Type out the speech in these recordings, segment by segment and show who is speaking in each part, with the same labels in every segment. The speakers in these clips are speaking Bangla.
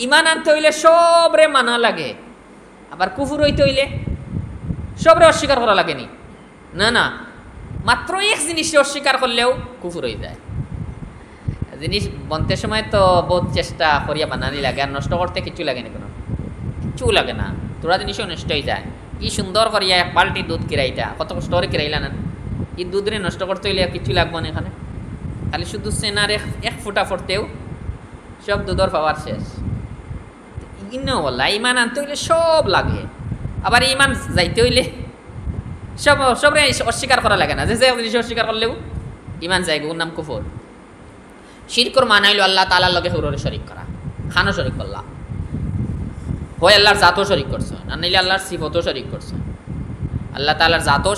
Speaker 1: ইমান আনতে হইলে সবরে মানা লাগে, আবার কুফুর হইতে হইলে সবরে অস্বীকার করা লাগেনি। না না, মাত্র এক জিনিসে অস্বীকার করলেও কুফুর হয়ে যায়। জিনিস বনতে সময় তো বহুত চেষ্টা করিয়া বানানি লাগে, আর নষ্ট করতে কিছু লাগে না, কোনো কিছু লাগে না, তোরা জিনিসও নষ্ট হয়ে যায়। কি সুন্দর করিয়া এক বালটি দুধ কিরাইটা, কত কষ্ট করে কিরাইলা না, এই দুধরে নষ্ট করতে হইলে কিছু লাগবো না এখানে, খালি শুধু সেনার এক ফুটা ফুটতেও সব দুধর পাওয়ার শেষ। ইনো বললা ইমান আনতে হইলে সব লাগে, আবার ইমান যাইতে হইলে সবরে অস্বীকার করা লাগে না, যে জিনিস অস্বীকার করলেও ইমান যায়, ওর নাম কুফর। শিরকর মান হইল আল্লাহ তাআলার লগে হুররে শরীক করা, খানো শরীক করলা, হয় আল্লাহর জাতও শরীক করছো, না নিলে আল্লাহর সিফতও শরীক করছো। আল্লাহ তাআলার জাতও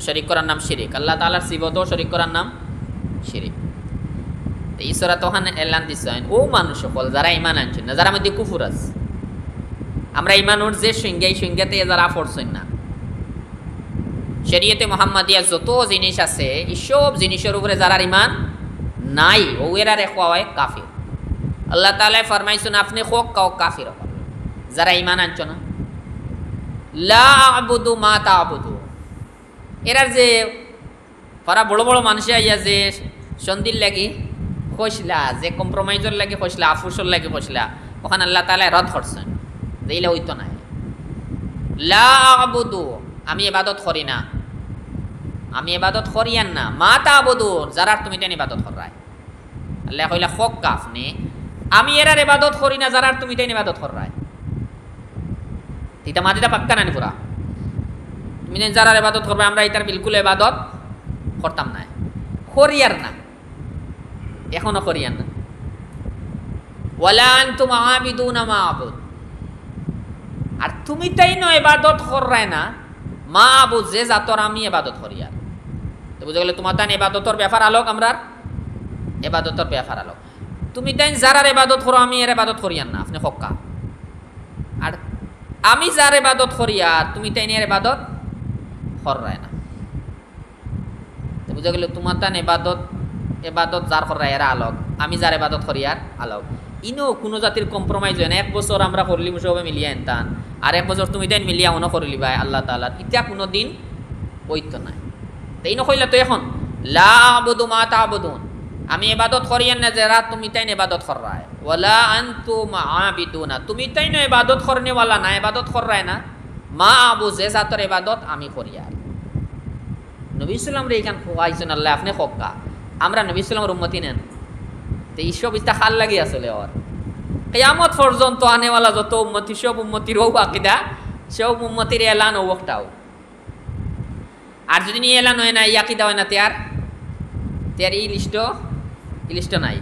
Speaker 1: শরীক করার নাম শিরিক, আল্লাহ তাআলার সিফতও শরীক করার নাম শিরিক। ঈশ্বরা তখন এলান দিচ্ছেন ও মানুষ সকল যারা ইমান আনছেন না, যারা মধ্যে কুফুর আছে, আমরা ইমানোর যে সংজ্ঞা, এই সংজ্ঞাতে যারা পড়ছেন না, শরীয়তে মুহাম্মাদিয়া যত জিনিস আছে এই সব জিনিসের উপরে যারা ইমান নাই ও এরা রেখা হয় কাফির। আল্লাহ তাআলা ফরমাইছেন আপনি হোক কাও কাফির, যারা ইমান আনছ না। লা আবুদু মা তা'বুদু, এরার যে পরা বড় বড় মানুষ আইয়া যে সন্ধির লাগি কইসলা, যে কম্প্রোমাইজর লাগে কইসলা, আফুসর লাগে কইসলা, ওখানে আল্লাহ তাআলা রদ করছেন, এইলা হইতো না। লা আবুদু, আমি ইবাদত করি না, আমি ইবাদত করিয়ান না, মা তা'বুদু, যারা তুমি তেন ইবাদত করায়। আল্লাহ কইলা হক কাফনে, আমি এরার ইবাদত করি না, যারা তুমি তেন ইবাদত করায়। এটা মাটিটা পাক্কা না পুরা, তুমি যারা ইবাদত করবে আমরা এটার বিলকুল ইবাদত করতাম না, করিয়ার না, এখনো করিয়ান না। ওয়ালা আনতুম আবিদুনা মা আবুদ, আর তুমি তাই ন ইবাদত করায় না মা আবুদ, যে জাতর আমি ইবাদত করি। আর তো বুঝে গেলে তোমার তাই ইবাদতর ব্যাপার আলোক, আমরা ইবাদতর ব্যাপার আলোক, তুমি তাই যারার ইবাদত করো আমি এর ইবাদত করিয়ান না, আপনি হক্কা। আর আমি যার ইবাদত করি আর তুমি তাই এর ইবাদত করায় না, তো বুঝে গেলে তোমার তাই ইবাদত যার করায় এরা আলোক, আমি যার ইবাদত করি আর আলোক। ইনো কোনো জাতির কম্প্রোমাইজ হয় না। এক বছর আমরা করলি সবে মিলিয়া এনতান, আর এক বছর তুমি তাই মিলিয়া অন করলি ভাই আল্লাহ তাআলা, ইটা কোনো দিন বৈধ নাই। তাই নকইলা তো এখন লা আবুদু মা তা'বুদুন, আমি ইবাদত করিয়ান না যারা তুমি তাই ইবাদত করায়। ওয়ালা আনতুম আবিদুনা, তুমি তাই না ইবাদত করনে ওয়ালা না, ইবাদত করায় না মা আবু, যে জাতর ইবাদত আমি করি। আর নবী সাল্লাল্লাহু আলাইহি ওয়াসাল্লাম খুয়াইছেন আল্লাহ আপনি হক্কা, আমরা নবী সাল্লাল্লাহু আলাইহি ওয়াসাল্লামের উম্মতি নেন। তো এইসব ইস্তা খাল লাগি আসলে ওর কিয়ামত পর্যন্ত আনেওয়ালা যত উম্মতি, সব উম্মতির ও আকীদা, সব উম্মতির এলান ও ওয়াক্তাও। আর যদি নিয়ে এলান হয় না, এই আকীদা হয় না, তেয়ার এই লিস্ট নাই।